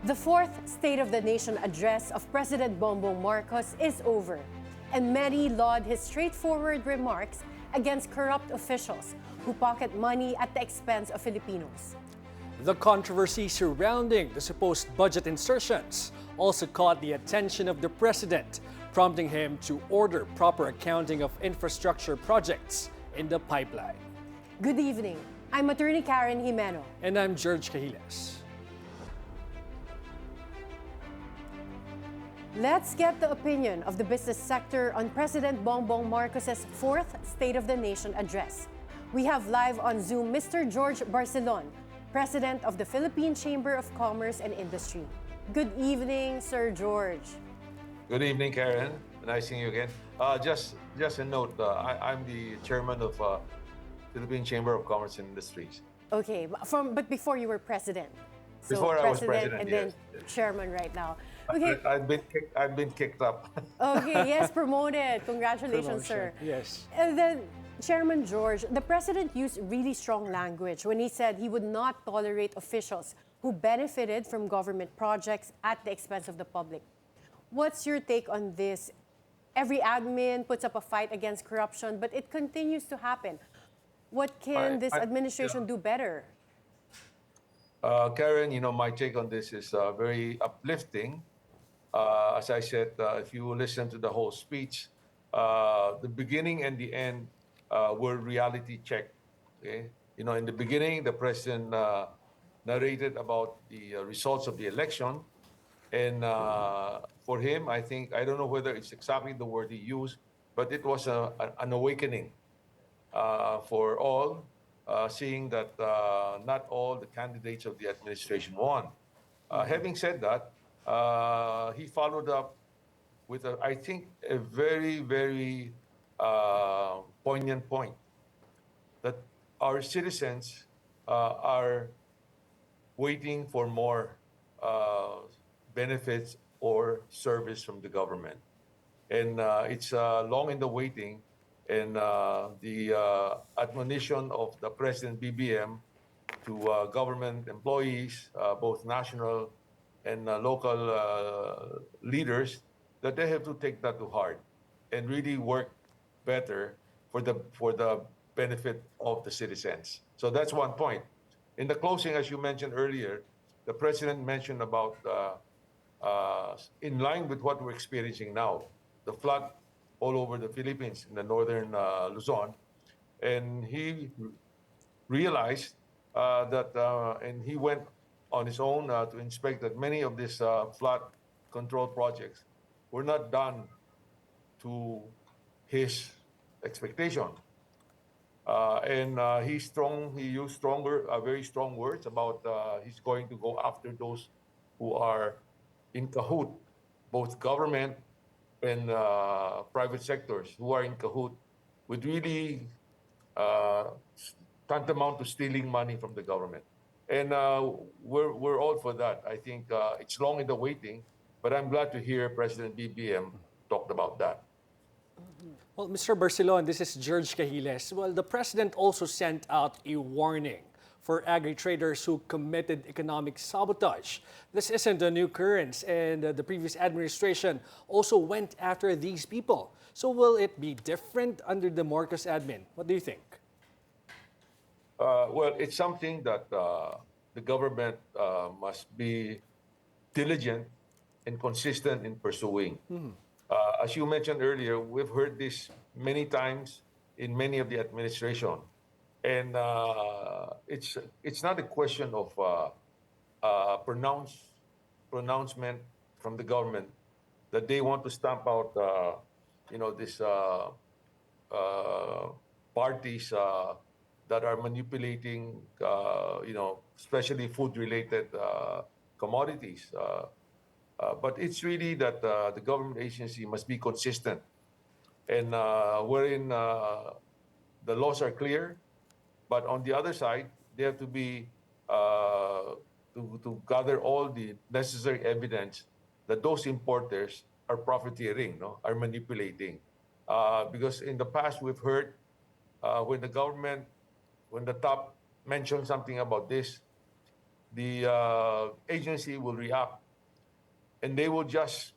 The fourth State of the Nation address of President Bongbong Marcos is over, and many laud his straightforward remarks against corrupt officials who pocket money at the expense of Filipinos. The controversy surrounding the supposed budget insertions also caught the attention of the president, prompting him to order proper accounting of infrastructure projects in the pipeline. Good evening. I'm Attorney Karen Jimeno. And I'm Gerg Cahiles. Let's get the opinion of the business sector on President Bongbong Marcos's fourth State of the Nation address. We have live on Zoom Mr. George Barcelon, President of the Philippine Chamber of Commerce and Industry. Good evening, Sir George. Good evening, Karen. Nice seeing you again. Just a note, I'm the chairman of Philippine Chamber of Commerce and Industries. Okay, but before you were president. So Before I was president, and yes, then chairman right now. Okay. I've been kicked up. Okay, yes, promoted. Congratulations, sir. Yes. And then, Chairman George, the president used really strong language when he said he would not tolerate officials who benefited from government projects at the expense of the public. What's your take on this? Every admin puts up a fight against corruption, but it continues to happen. What can this administration do better? Karen, my take on this is very uplifting. As I said, if you listen to the whole speech, the beginning and the end were reality checked. Okay? In the beginning, the president narrated about the results of the election. And for him, I don't know whether it's exactly the word he used, but it was an awakening for all, seeing that not all the candidates of the administration won. Having said that, he followed up with, I think, a very, very poignant point that our citizens are waiting for more benefits or service from the government. And it's long in the waiting. And the admonition of the President BBM to government employees, both national and local leaders, that they have to take that to heart and really work better for the benefit of the citizens. So that's one point. In the closing, as you mentioned earlier, the president mentioned about, in line with what we're experiencing now, the flood all over the Philippines in the northern Luzon, and he realized and he went on his own to inspect that many of these flood control projects were not done to his expectation. And he used very strong words about he's going to go after those who are in cahoot, both government and private sectors who are in cahoot with really tantamount to stealing money from the government. And we're all for that. I think it's long in the waiting, but I'm glad to hear President BBM talked about that. Well, Mr. Barcelon, this is Gerg Cahiles. Well, the president also sent out a warning for agri-traders who committed economic sabotage. This isn't a new occurrence, and the previous administration also went after these people. So will it be different under the Marcos admin? What do you think? Well, it's something that the government must be diligent and consistent in pursuing. As you mentioned earlier, we've heard this many times in many of the administration. And it's not a question of pronouncement from the government that they want to stamp out, these parties that are manipulating, especially food-related commodities. But it's really that the government agency must be consistent, and wherein the laws are clear. But on the other side, they have to be to gather all the necessary evidence that those importers are profiteering, are manipulating. Because in the past, we've heard when the top mentioned something about this, the agency will react, and they will just,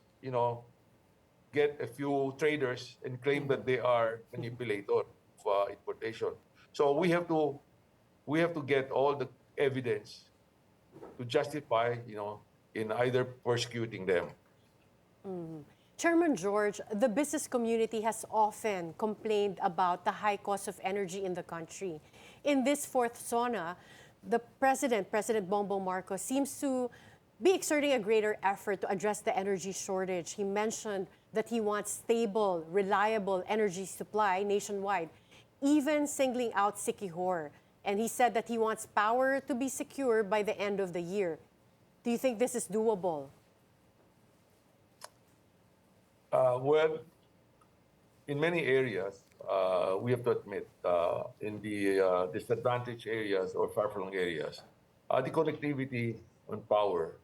get a few traders and claim that they are manipulator of importation. So we have to get all the evidence to justify, in either persecuting them. Chairman George, the business community has often complained about the high cost of energy in the country. In this fourth SONA, the President Bongbong Marcos, seems to be exerting a greater effort to address the energy shortage. He mentioned that he wants stable, reliable energy supply nationwide, even singling out Siquijor. And he said that he wants power to be secure by the end of the year. Do you think this is doable? Well, in many areas, we have to admit, in the disadvantaged areas or far-flung areas, the connectivity and power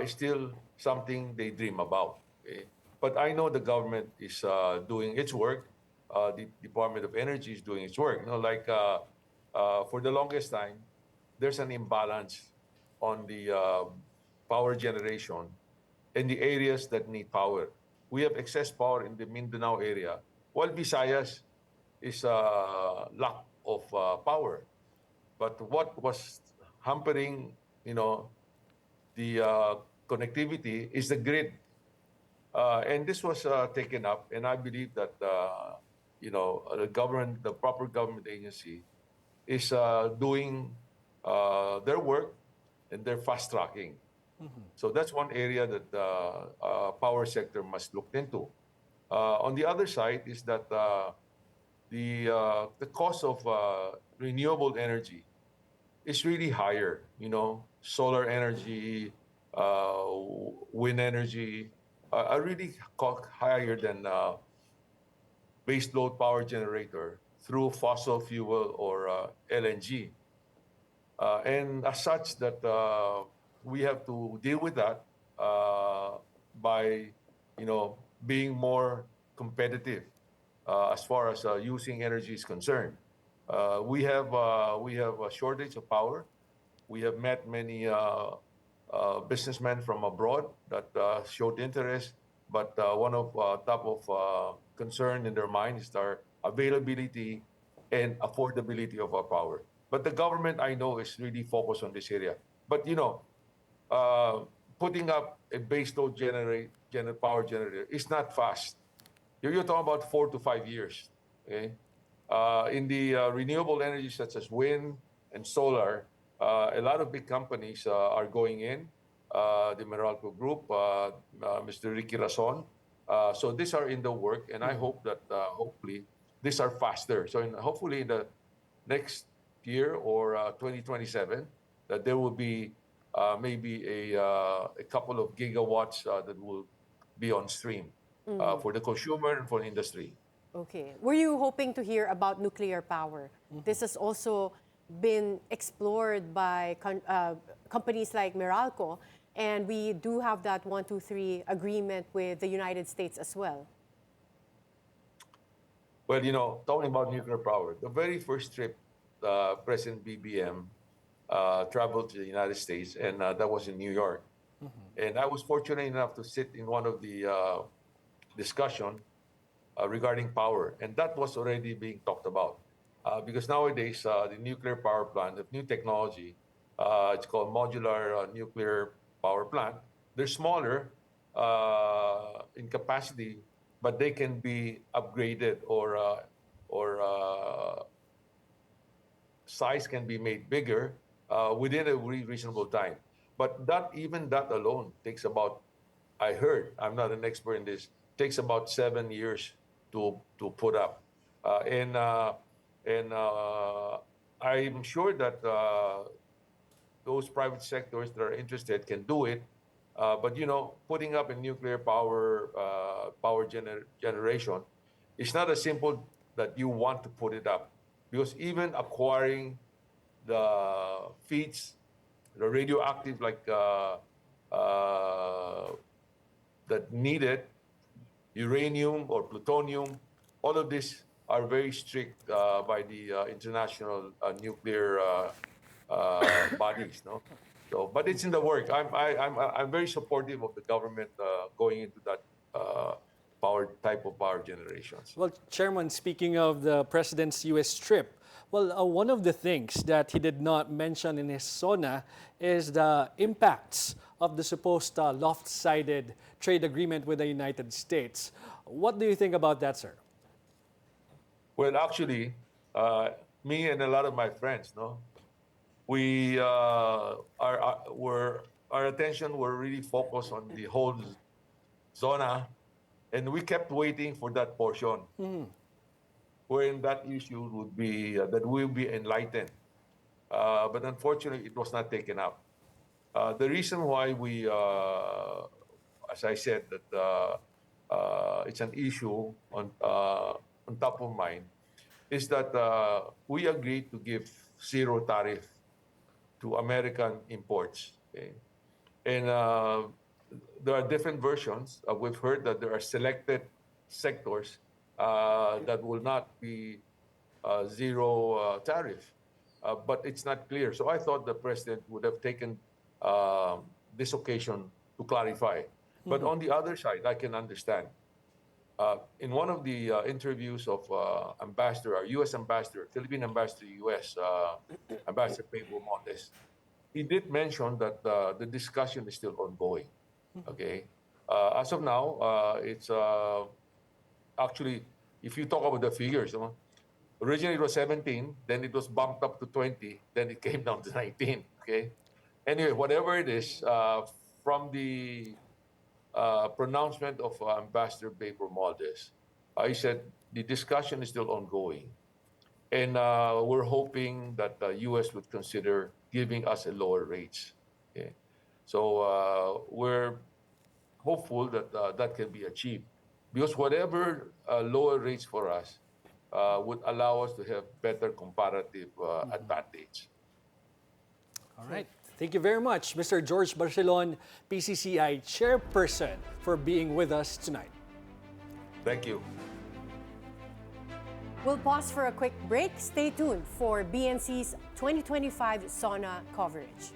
is still something they dream about. Okay? But I know the government is doing its work. The Department of Energy is doing its work. For the longest time, there's an imbalance on the power generation in the areas that need power. We have excess power in the Mindanao area, while Visayas is lack of power. But what was hampering, the connectivity is the grid, and this was taken up, and I believe that the proper government agency is doing their work, and they're fast tracking. So that's one area that the power sector must look into. On the other side is that the cost of renewable energy is really higher. Solar energy, wind energy are really higher than base load power generator through fossil fuel or LNG. And as such, that we have to deal with that by, being more competitive as far as using energy is concerned. We have a shortage of power. We have met many businessmen from abroad that showed interest, but one of top of concern in their mind is our availability and affordability of our power. But the government, I know, is really focused on this area. But putting up a base load power generator is not fast. You're talking about 4 to 5 years. Okay, in the renewable energy such as wind and solar, a lot of big companies are going in. The Meralco Group, Mr. Ricky Rason. So these are in the work, and I hope that hopefully these are faster. So hopefully in the next year or 2027, that there will be maybe a couple of gigawatts that will be on stream for the consumer and for the industry. Okay. Were you hoping to hear about nuclear power? This has also been explored by companies like Meralco, and we do have that 123 agreement with the United States as well. Well, talking about nuclear power, the very first trip President BBM traveled to the United States, and that was in New York. And I was fortunate enough to sit in one of the discussion regarding power, and that was already being talked about. Because nowadays, the nuclear power plant, the new technology, it's called modular nuclear power plant. They're smaller in capacity, but they can be upgraded or size can be made bigger within a reasonable time. But even that alone takes about, I heard, I'm not an expert in this, takes about 7 years to put up. And I'm sure that those private sectors that are interested can do it. But putting up a nuclear power generation, it's not as simple that you want to put it up, because even acquiring the feeds, the radioactive that needed, uranium or plutonium, all of this are very strict by the international nuclear bodies. No, So, but it's in the work. I'm very supportive of the government going into that type of power generations. Well, Chairman, speaking of the President's U.S. trip, well, one of the things that he did not mention in his SONA is the impacts of the supposed lopsided trade agreement with the United States. What do you think about that, sir? Well, actually, me and a lot of my friends, no, we our attention were really focused on the whole zona, and we kept waiting for that portion when that issue would be that will be enlightened. But unfortunately, it was not taken up. The reason why we, as I said, that it's an issue on top of mind is that we agreed to give zero tariff to American imports. Okay? And there are different versions. We've heard that there are selected sectors that will not be zero tariff, but it's not clear. So I thought the president would have taken this occasion to clarify. But on the other side, I can understand. In one of the interviews of ambassador, our U.S. ambassador, Philippine ambassador to U.S., Ambassador Pedro Montes, he did mention that the discussion is still ongoing. Okay, as of now, it's actually, if you talk about the figures, originally it was 17, then it was bumped up to 20, then it came down to 19. Okay, anyway, whatever it is, from the pronouncement of Ambassador Pedro Montes, he said the discussion is still ongoing. And we're hoping that the U.S. would consider giving us a lower rates. Okay? So we're hopeful that that can be achieved. Because whatever lower rates for us would allow us to have better comparative advantage. All right. Thank you very much, Mr. George Barcelon, PCCI Chairperson, for being with us tonight. Thank you. We'll pause for a quick break. Stay tuned for BNC's 2025 SONA coverage.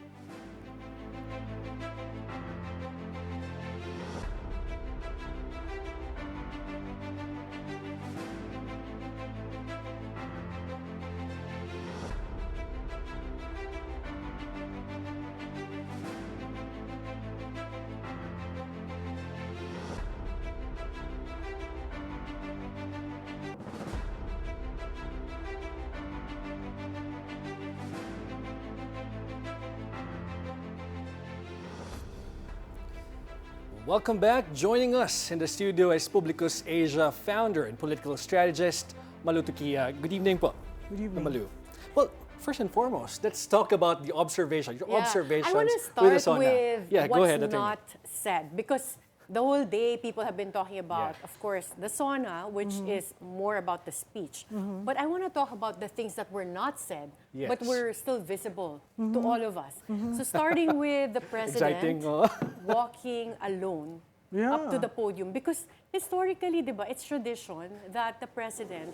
Welcome back. Joining us in the studio is Publicus Asia founder and political strategist, Malu Tukia. Good evening po. Good evening. Malu. Well, first and foremost, let's talk about the observation, your observations I want to with the start SONA. with go what's ahead, Attorney. not said, because the whole day people have been talking about, of course, the SONA, which is more about the speech. But I want to talk about the things that were not said, but Yes. were still visible to all of us. So starting with the president Exciting, oh. walking alone up to the podium, because historically, diba, it's tradition that the president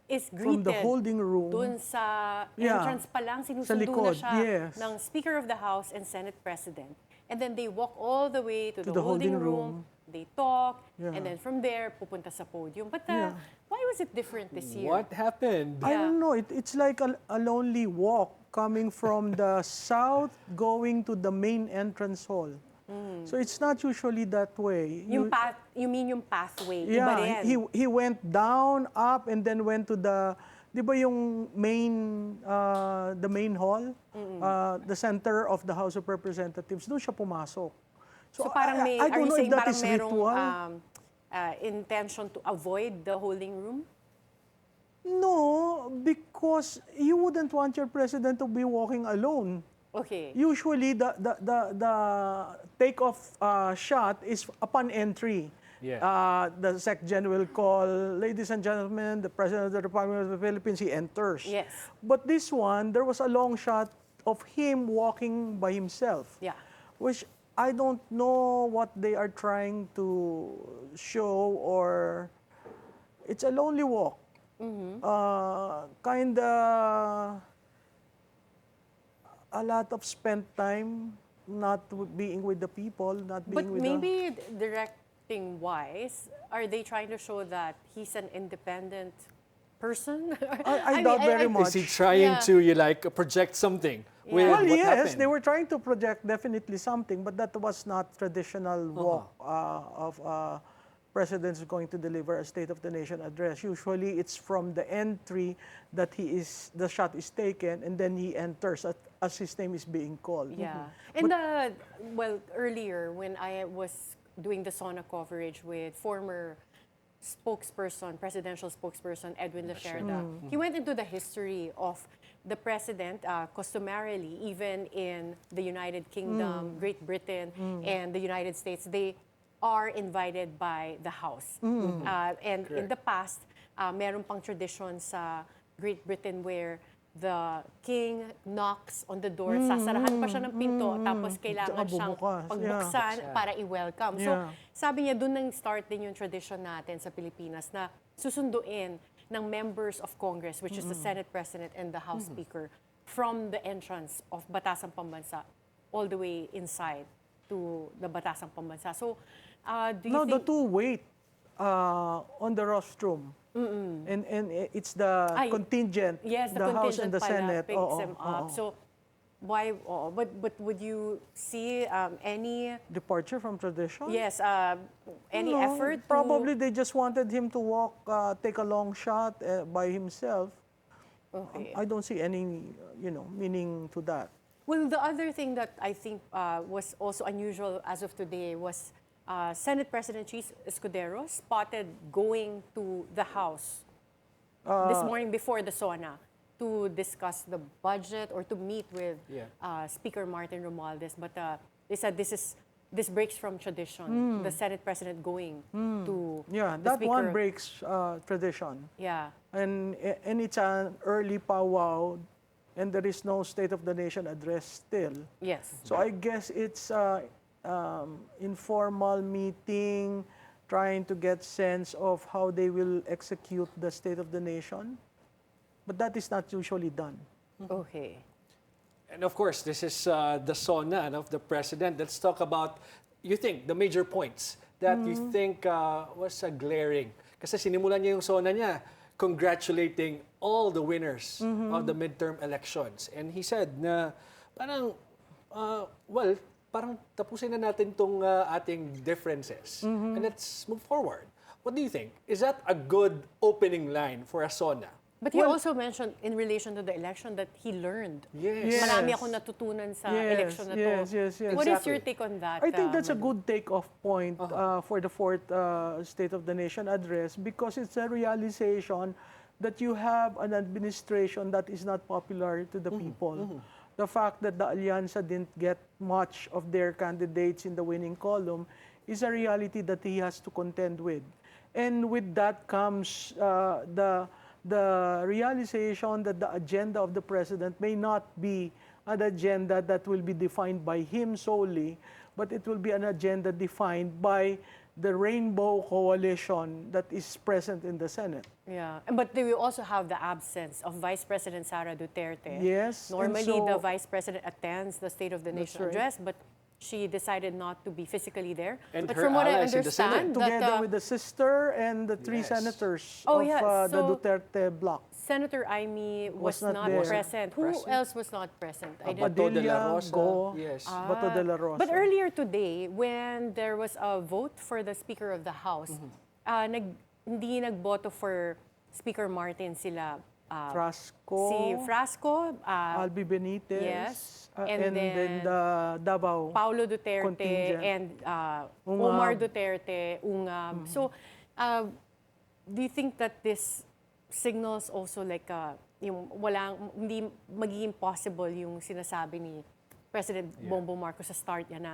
is greeted From the holding room. dun sa Yeah. entrance pa lang, Sa sinusundo na likod, siya yes. ng Speaker of the House and Senate President. And then they walk all the way to the the holding holding room, they talk, Yeah. and then from there, pupunta sa podium. But Yeah. why was it different this year? What happened? I don't know. It's like a lonely walk coming from the south going to the main entrance hall. So it's not usually that way. Yung you mean yung pathway? Iba Yeah, rin. he went down, up, and then went to the, di ba yung the main hall, the center of the House of Representatives, doon siya pumasok. So parang may, I are don't you know if saying that parang is merong ritual. intention to avoid the holding room? No, because you wouldn't want your president to be walking alone. Okay. Usually, the take-off shot is upon entry. Yeah. The SecGen will call, ladies and gentlemen, the President of the Republic of the Philippines, he enters. Yes. But this one, there was a long shot of him walking by himself. Yeah. Which I don't know what they are trying to show, or it's a lonely walk. a lot of spent time not being with the people, not being But with maybe directing wise, are they trying to show that he's an independent person? I doubt very much. Is he trying Yeah. to project something with Well, what yes, happened? they were trying to project definitely something, but that was not traditional walk of presidents going to deliver a State of the Nation address. Usually, it's from the entry that the shot is taken, and then he enters as his name is being called. Yeah. And well, earlier when I was doing the SONA coverage with former presidential spokesperson Edwin Lacerda, he went into the history of the president, customarily, even in the United Kingdom, Great Britain, and the United States, they are invited by the House. And in the past, meron pang tradition sa Great Britain where the king knocks on the door, sasarahan pa siya ng pinto, tapos kailangan Tsaka siyang bubukas. pagbuksan para i-welcome. So, Yeah. sabi niya, doon nang start din yung tradition natin sa Pilipinas na susunduin ng members of Congress, which is the Senate President and the House Speaker, from the entrance of Batasang Pambansa all the way inside to the Batasang Pambansa. So, do you No, the think... two wait on the rostrum. And it's the contingent, Yes, the House and contingent the pala Senate. picks Oo, him up. oo. So, why... but would you see any... Departure from tradition? Yes, any No, effort to... Probably they just wanted him to walk, take a long shot by himself. Okay. I don't see any, meaning to that. Well, the other thing that I think was also unusual as of today was Senate President Cheese Escudero spotted going to the House this morning before the SONA to discuss the budget or to meet with Speaker Martin Romualdez. But they said this breaks from tradition. The Senate President going to Yeah, the that Speaker. one breaks tradition. Yeah. And it's an early powwow, and there is no State of the Nation address still. Yes. So I guess it's informal meeting, trying to get sense of how they will execute the State of the Nation. But that is not usually done. Okay. And of course, this is the SONA of the president. Let's talk about, you think, the major points that you think was glaring. Kasi sinimulan niya yung SONA niya congratulating all the winners of the midterm elections. And he said na parang, parang tapusin na natin tong ating differences. And let's move forward. What do you think? Is that a good opening line for a SONA? But he also mentioned in relation to the election that he learned. Yes. Yes. Marami akong natutunan sa election na to. Yes. What is Exactly. your take on that? I think that's a Manu? good take-off point for the fourth State of the Nation address, because it's a realization that you have an administration that is not popular to the people. The fact that the Alianza didn't get much of their candidates in the winning column is a reality that he has to contend with. And with that comes the realization that the agenda of the president may not be an agenda that will be defined by him solely, but it will be an agenda defined by the rainbow coalition that is present in the Senate. Yeah, but they will also have the absence of Vice President Sara Duterte. Yes, and Normally, so- the Vice President attends the State of the That's Nation right. address, but she decided not to be physically there. And but her from what I allies in the Senate. understand, that Together with the sister and the three Yes. senators Oh, of yeah, the so- Duterte bloc. Senator Aimee was not not there. present. Who Present? else was not present? I didn't Bato de la Padilla, Rosa. Go, Yes. Bato de la Rosa. But earlier today, when there was a vote for the Speaker of the House, hindi nagboto for Speaker Martin sila. Frasco, Si Frasco, Albi Benitez, yes, and and then then the Davao. Paulo Duterte Contingent. and Ungab. Omar Duterte, Ungab. So, do you think that this signals also like yung hindi magiging possible yung sinasabi ni President Bongbong Marcos sa start niya na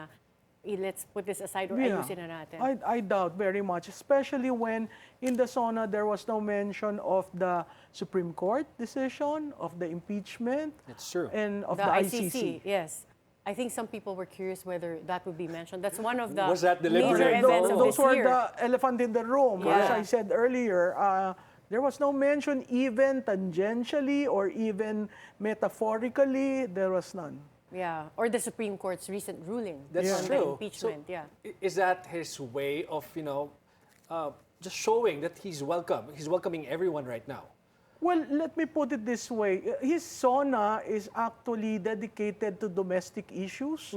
let's put this aside or ayusin na natin? I doubt very much, especially when in the SONA there was no mention of the Supreme Court decision, of the impeachment, It's true. and of the the ICC, yes. I think some people were curious whether that would be mentioned. That's one of the Was that major deliberate? events of Those this were year. the elephant in the room. Yeah. As I said earlier, There was no mention even tangentially or even metaphorically. There was none. Yeah, or the Supreme Court's recent ruling That's on the true. impeachment. So, Yeah. Is that his way of, just showing that he's welcome? He's welcoming everyone right now. Well, let me put it this way. His SONA is actually dedicated to domestic issues.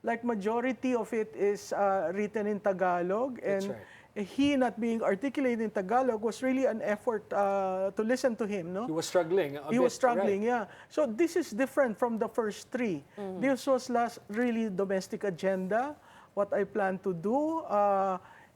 Like majority of it is written in Tagalog. That's And right. he not being articulated in Tagalog was really an effort to listen to him. No? He was struggling a He bit, was struggling, right? yeah. So this is different from the first three. This was really domestic agenda, what I plan to do.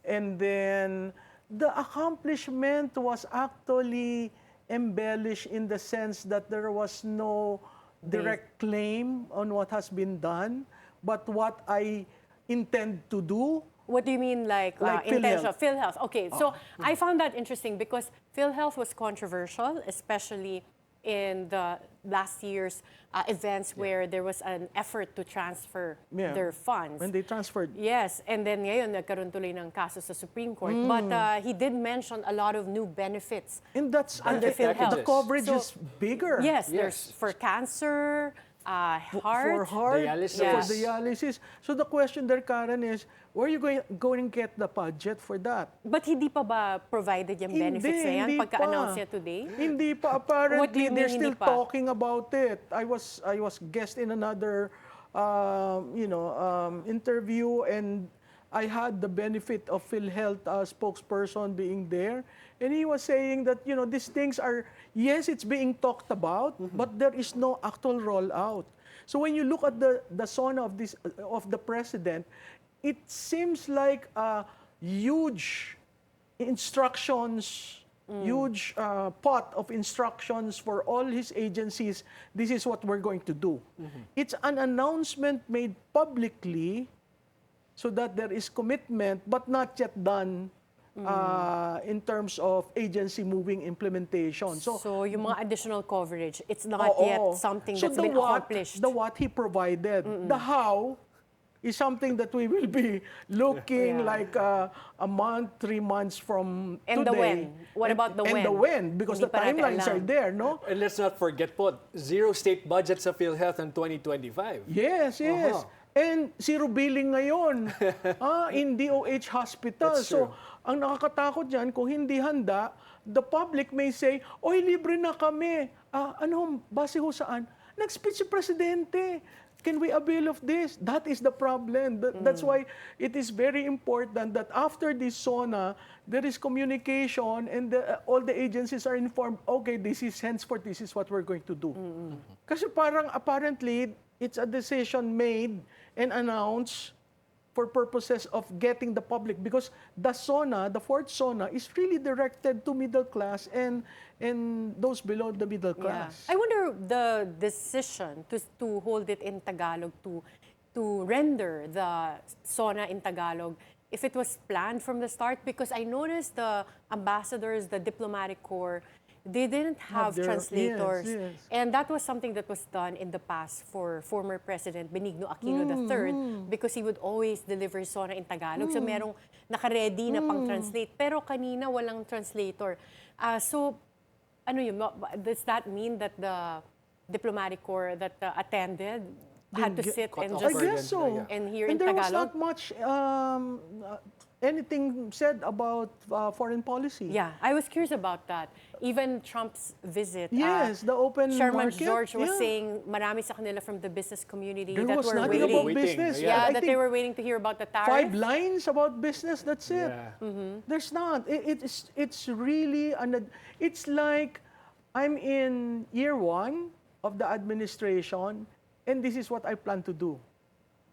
And then the accomplishment was actually embellished in the sense that there was no direct claim on what has been done, but what I intend to do. What do you mean, like intentional? PhilHealth. Okay, so I found that interesting because PhilHealth was controversial, especially in the last year's events where there was an effort to transfer their funds. When they transferred. Yes, and then ngayon nagkaroon tuloy ng kaso sa Supreme Court. But he did mention a lot of new benefits. And that's Under PhilHealth. the coverage So, is bigger. Yes, there's for cancer, heart. For heart, Dialysis. for dialysis. So the question there, Karen, is where are you going to get the budget for that? But hindi pa ba provided yung benefits na yan Hindi pagka-announce pa. niya today? Hindi pa. What do Apparently, you mean they're hindi still pa? talking about it. I was guest in another, interview, and I had the benefit of PhilHealth spokesperson being there, and he was saying that these things are, yes, it's being talked about, but there is no actual rollout. So when you look at the SONA of the president, it seems like huge instructions, huge pot of instructions for all his agencies. This is what we're going to do. It's an announcement made publicly so that there is commitment, but not yet done in terms of agency moving implementation. So yung mga additional coverage, it's not yet something that's been accomplished. The what he provided, the how is something that we will be looking like a month, 3 months from And today. the when? What about the when? And the when, because Hindi the pa natin timelines are alam. there, no? And let's not forget po, zero state budget sa PhilHealth in 2025. Yes. And zero billing ngayon in DOH hospital. That's So, true. ang nakakatakot dyan, kung hindi handa, the public may say, oy, libre na kami. Base ho saan? Nag-speech si Presidente. Can we avail of this? That is the problem. That's why it is very important that after this SONA, there is communication and all the agencies are informed, okay, this is henceforth, this is what we're going to do. Kasi parang apparently, it's a decision made and announced for purposes of getting the public, because the SONA, the fourth SONA, is really directed to middle class and those below the middle class. I wonder the decision to hold it in Tagalog, to render the SONA in Tagalog, if it was planned from the start, because I noticed the ambassadors, the diplomatic corps, they didn't have translators. Yes. And that was something that was done in the past for former President Benigno Aquino III, because he would always deliver SONA in Tagalog. So merong naka-ready na pang-translate. Pero kanina walang translator. So, does that mean that the diplomatic corps that attended had to sit and off just I guess so. and hear And in there was Tagalog? not much anything said about foreign policy. Yeah, I was curious about that. Even Trump's visit. Yes, the open Chairman market. George was saying marami sa kanila from the business community There that was were nothing waiting. about business. Yeah, I that they think were waiting to hear about the tariff. 5 lines about business, that's it. Yeah. There's not. It's really, it's like I'm in year 1 of the administration and this is what I plan to do.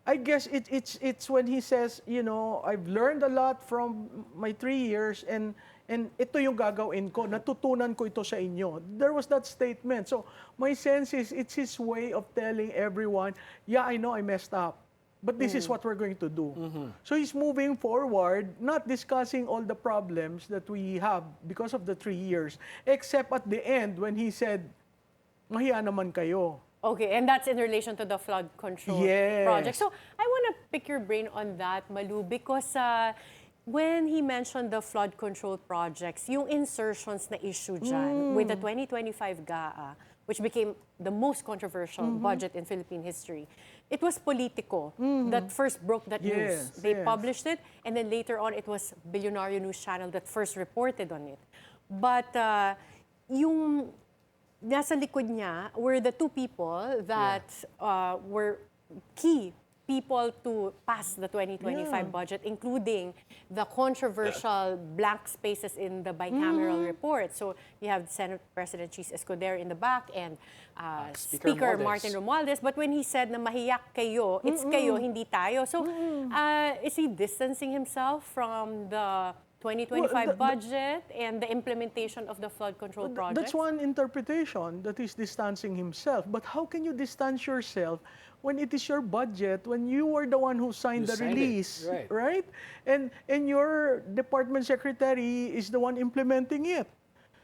I guess it's when he says, I've learned a lot from my 3 years and ito yung gagawin ko, natutunan ko ito sa inyo. There was that statement. So my sense is it's his way of telling everyone, yeah, I know I messed up, but this is what we're going to do. So he's moving forward, not discussing all the problems that we have because of the 3 years, except at the end when he said, mahiya naman kayo. Okay, and that's in relation to the flood control Yes. project. So I want to pick your brain on that, Malu, because when he mentioned the flood control projects, yung insertions na issue dyan with the 2025 GAA, which became the most controversial budget in Philippine history, it was Politico that first broke that news. They published it, and then later on, it was Bilyonaryo News Channel that first reported on it. But yung nasa likod niya were the two people that were key people to pass the 2025 budget, including the controversial blank spaces in the bicameral report. So you have Senate President Cheese Escudero in the back and Speaker Martin Romualdez. But when he said na mahiyak kayo, it's kayo, hindi tayo. So is he distancing himself from the 2025 budget and the implementation of the flood control project? That's one interpretation, that he's distancing himself. But how can you distance yourself when it is your budget, when you were the one who signed the release, right? And your department secretary is the one implementing it.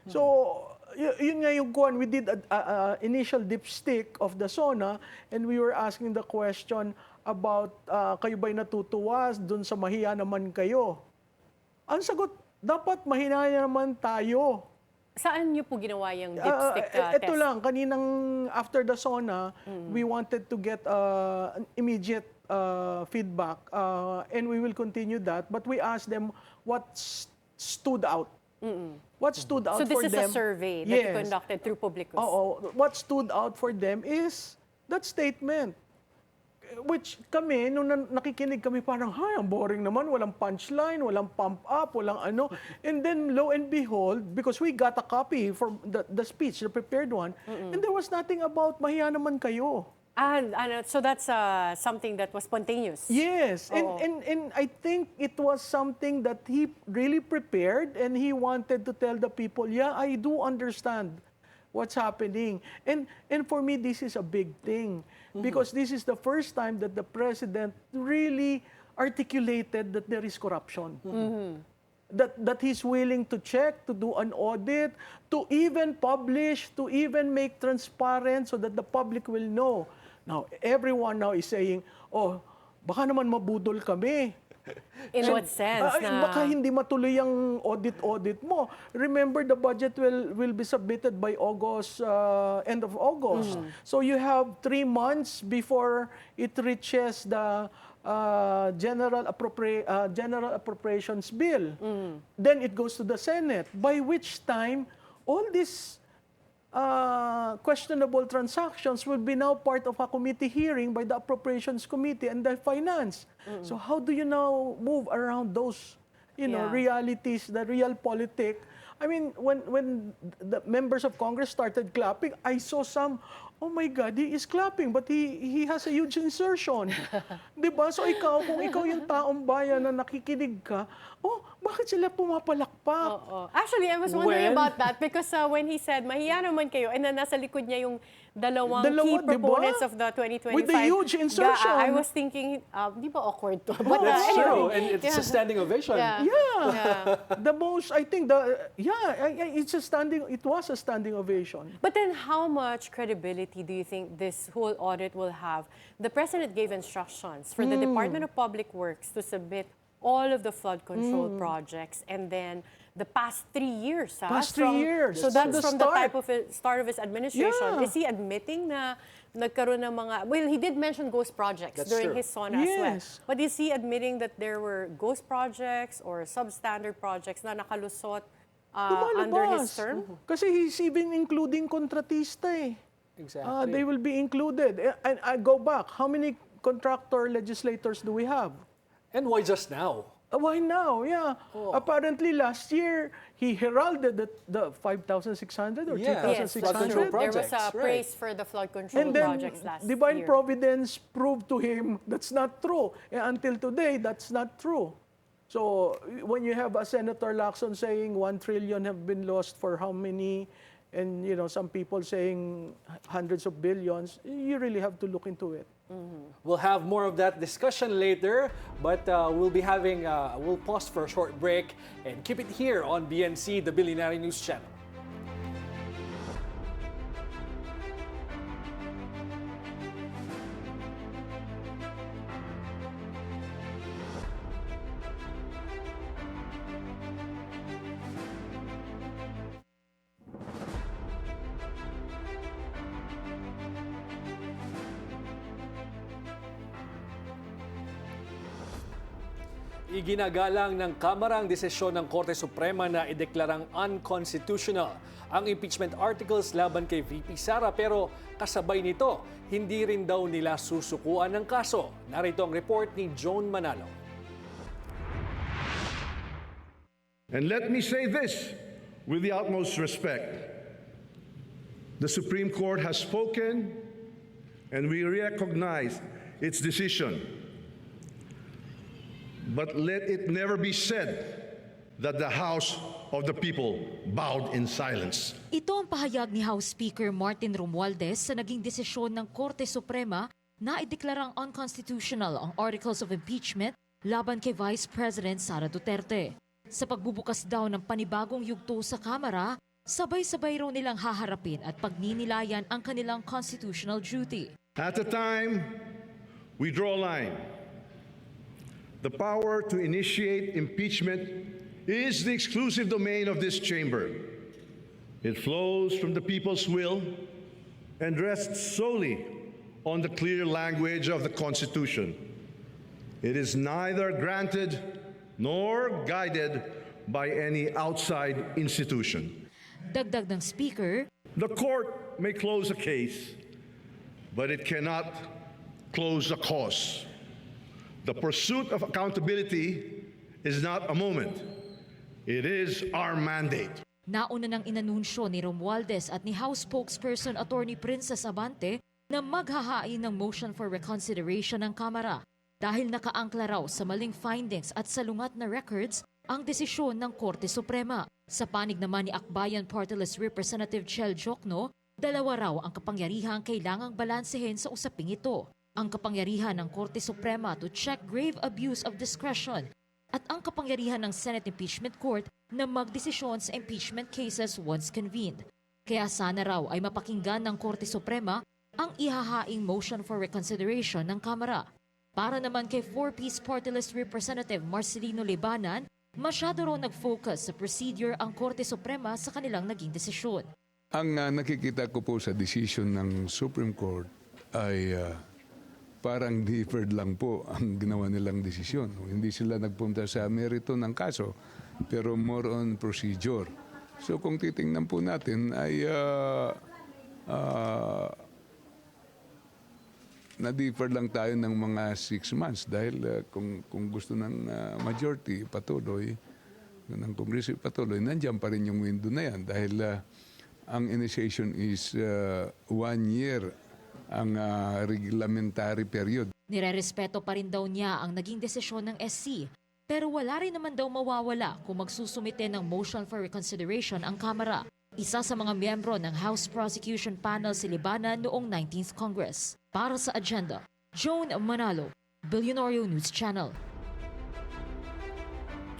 So, yun nga yung kuwan, we did a initial dipstick of the SONA, and we were asking the question about, kayo ba'y natutuwa dun sa mahiya naman kayo? Ang sagot, dapat mahinaya naman tayo. Saan niyo po ginawa yung dipstick test? Ito lang, kaninang after the SONA, we wanted to get an immediate feedback, and we will continue that. But we asked them what stood out. What stood out for them? So this is a survey that you conducted through Publicus. What stood out for them is that statement. Which kami, nung nakikinig kami, parang, ang boring naman, walang punchline, walang pump up, walang ano. And then, lo and behold, because we got a copy from the speech, the prepared one, and there was nothing about, mahiya naman kayo. So that's something that was spontaneous. Yes, and I think it was something that he really prepared, and he wanted to tell the people, yeah, I do understand what's happening. And for me, this is a big thing. Because this is the first time that the president really articulated that there is corruption. That he's willing to check, to do an audit, to even publish, to even make transparent so that the public will know. Now, everyone now is saying, baka naman mabudol kami. In what sense? Baka hindi matuloy ang audit mo. Remember, the budget will be submitted by August, end of August. So you have 3 months before it reaches the General Appropriations Bill. Then it goes to the Senate, by which time all these questionable transactions will be now part of a committee hearing by the Appropriations Committee and the Finance. So how do you now move around those, realities, the real politic? I mean, when the members of Congress started clapping, I saw some, oh my God, he is clapping, but he has a huge insertion. Diba? So kung ikaw yung taong bayan na nakikinig ka, bakit sila pumapalakpak? Actually, I was wondering about that because when he said, mahiya naman kayo, and then nasa likod niya yung dalawa, key proponents of the 2025 with the huge insertion. I was thinking, di ba awkward to? But that's true, and it's a standing ovation. The most, I think, it was a standing ovation. But then how much credibility do you think this whole audit will have? The President gave instructions for the Department of Public Works to submit all of the flood control projects, and then the past 3 years. Past 3 years. So that's from the start of his administration. Is he admitting na nagkaroon ng mga, well, he did mention ghost projects during his SONA as well. But is he admitting that there were ghost projects or substandard projects na nakalusot under his term? Kasi he's even including kontratista eh. Exactly. They will be included. And I go back, how many contractor legislators do we have? And why just now? Why now? Yeah. Apparently last year, he heralded the 5,600 or 2,600. There was a praise for the flood control projects last year. Divine Providence proved to him that's not true. And until today, that's not true. So when you have a Senator Lacson saying 1 trillion have been lost for how many, and some people saying hundreds of billions, you really have to look into it. We'll have more of that discussion later, but we'll pause for a short break and keep it here on BNC, the Bilyonaryo News Channel. Iginagalang ng Kamara ang desisyon ng Korte Suprema na ideklarang unconstitutional ang impeachment articles laban kay VP Sara, pero kasabay nito, hindi rin daw nila susukuan ng kaso. Narito ang report ni Joan Manalo. And let me say this with the utmost respect. The Supreme Court has spoken and we recognize its decision. But let it never be said that the House of the people bowed in silence. Ito ang pahayag ni House Speaker Martin Romualdez sa naging desisyon ng Korte Suprema na ideklarang unconstitutional ang Articles of Impeachment laban kay Vice President Sara Duterte. Sa pagbubukas daw ng panibagong yugto sa Kamara, sabay-sabay raw nilang haharapin at pagninilayan ang kanilang constitutional duty. At the time, we draw a line. The power to initiate impeachment is the exclusive domain of this chamber. It flows from the people's will and rests solely on the clear language of the Constitution. It is neither granted nor guided by any outside institution. Dagdag ng Speaker, The court may close a case, but it cannot close a cause. The pursuit of accountability is not a moment. It is our mandate. nauna nang inanunsyo ni Romualdez at ni House Spokesperson Attorney Princess Abante na maghahain ng motion for reconsideration ng Kamara dahil nakaangkla raw sa maling findings at salungat na records ang desisyon ng Korte Suprema. Sa panig naman ni Akbayan Party List Representative Chel Jokno, dalawa raw ang kapangyarihang kailangang balansehin sa usaping ito. Ang kapangyarihan ng Korte Suprema to check grave abuse of discretion at ang kapangyarihan ng Senate Impeachment Court na magdesisyon sa impeachment cases once convened. Kaya sana raw ay mapakinggan ng Korte Suprema ang ihahaing motion for reconsideration ng Kamara. Para naman kay 4-piece Party List Representative Marcelino Libanan, masyado raw nag-focus sa procedure ang Korte Suprema sa kanilang naging desisyon. Ang nakikita ko po sa decision ng Supreme Court ay parang deferred lang po ang ginawa nilang desisyon. Hindi sila nagpunta sa merito ng kaso, pero more on procedure. So kung titingnan po natin ay na-defer lang tayo ng mga 6 months dahil kung gusto ng majority patuloy, ng Kongreso patuloy, nandiyan pa rin yung window na yan dahil ang initiation is 1 year ang reglementary period. Nirerespeto pa rin daw niya ang naging desisyon ng SC, pero wala rin naman daw mawawala kung magsusumite ng motion for reconsideration ang Kamara. Isa sa mga miyembro ng House Prosecution Panel si Libanan noong 19th Congress. Para sa Agenda, Joan Manalo, Bilyonaryo News Channel.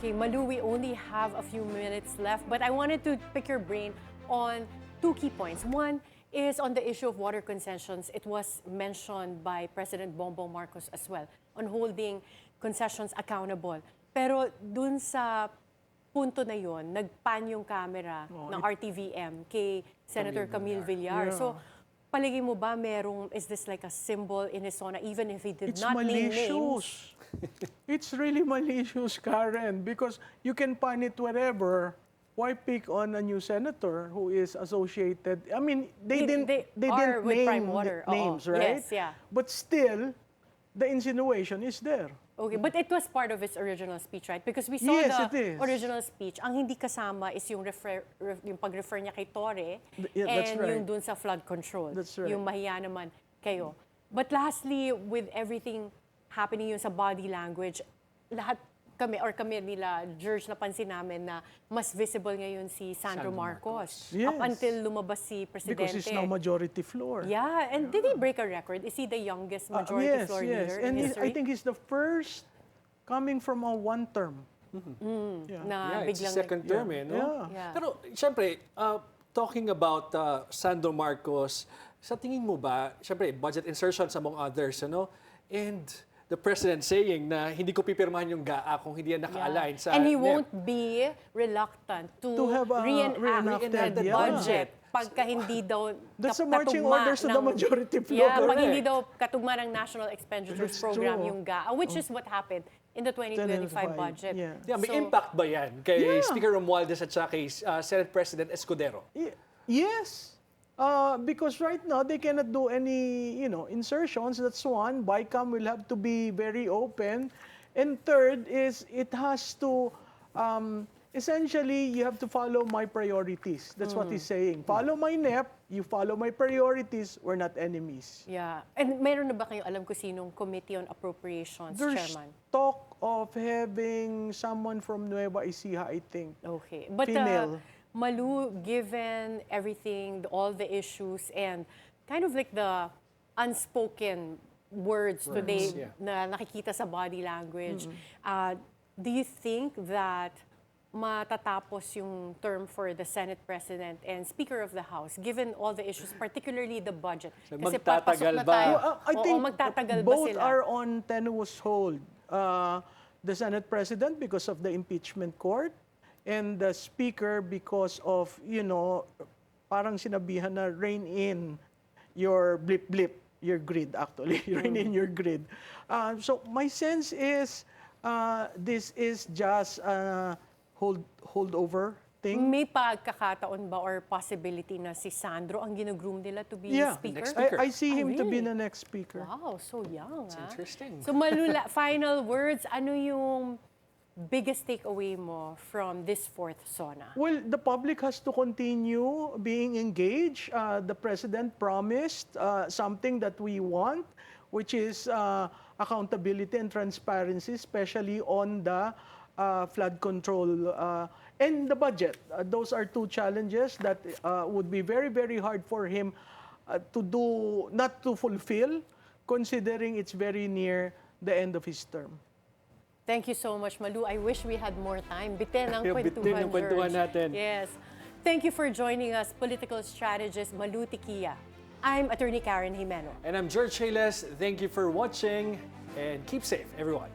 Okay, Malu, we only have a few minutes left, but I wanted to pick your brain on 2 key points. One is on the issue of water concessions. It was mentioned by President Bongbong Marcos as well on holding concessions accountable. Pero dun sa punto na yon, nagpan yung camera ng RTVM kay Senator Camille Villar. Yeah. So, palagi mo ba is this like a symbol in his SONA, even if he did It's not name names? malicious. It's really malicious, Karen, because you can find it wherever. Why pick on a new senator who is associated? I mean, they didn't are with name Prime Water. names, Oo. right? Yes, yeah. But still, the insinuation is there. Okay, but it was part of his original speech, right? Because we saw Yes, the it is. original speech. Ang hindi kasama is yung yung pag-refer niya kay Torre Yeah, that's and right. yung dun sa flood control. That's right. Yung mahiya naman kayo. But lastly, with everything happening yung sa body language, lahat kami nila, Gerg, napansin namin na mas visible ngayon si Sandro Marcos. Yes. Up until lumabas si Presidente. Because he's now majority floor. Yeah, and did he break a record? Is he the youngest majority Yes, floor yes. leader in And history? I think he's the first coming from a one term. Yeah. Na Yeah, it's biglang second term eh, no? Yeah. Yeah. Pero, syempre, talking about Sandro Marcos, sa tingin mo ba, syempre, budget insertions among others, ano? And the president saying na hindi ko pipirmahan yung GAA kung hindi yan naka-align sa And he NEP. won't be reluctant to have a reenact reenacted, the yeah. budget pagka hindi daw That's the marching katugma orders to the ng- majority floor. Yeah, pag Correct. hindi daw katugma ng National Expenditures That's Program true. yung GAA, which is what happened in the 2025 budget. Yeah. Yeah, may So- impact ba yan kay Yeah. Speaker Romualdez at saka kay Senate President Escudero? Yes. Because right now they cannot do any, insertions. That's one. BICAM will have to be very open. And third is it has to, essentially, you have to follow my priorities. That's what he's saying. Follow my NEP, you follow my priorities, we're not enemies. Yeah. And meron na ba kayo alam kung sinong Committee on Appropriations, There's Chairman? talk of having someone from Nueva Ecija, I think. Okay. But Female. Malu, given everything, all the issues, and kind of like the unspoken words today yeah. na nakikita sa body language, do you think that matatapos yung term for the Senate President and Speaker of the House, given all the issues, particularly the budget? So, Kasi magtatagal papasok na ba? tayo. I think magtatagal ba both sila? are on tenuous hold. The Senate President because of the impeachment court, and the Speaker because of, parang sinabihan na rein in your blip, your grid actually, rein in your grid. So my sense is this is just a holdover thing. May pagkakataon ba or possibility na si Sandro ang ginugroom nila to be Yeah, Speaker? next speaker. I see him to be really? the next Speaker. Wow, so young. Interesting. So Malula, final words, ano yung biggest takeaway mo from this fourth SONA? Well, the public has to continue being engaged. The President promised something that we want, which is accountability and transparency, especially on the flood control and the budget. Those are two challenges that would be very, very hard for him not to fulfill, considering it's very near the end of his term. Thank you so much, Malu. I wish we had more time. Bitin ang Bitin kwentuhan, ang kwentuhan George. natin. Yes. Thank you for joining us, political strategist Malu Tiquia. I'm Attorney Karen Jimeno. And I'm George Cahiles. Thank you for watching and keep safe, everyone.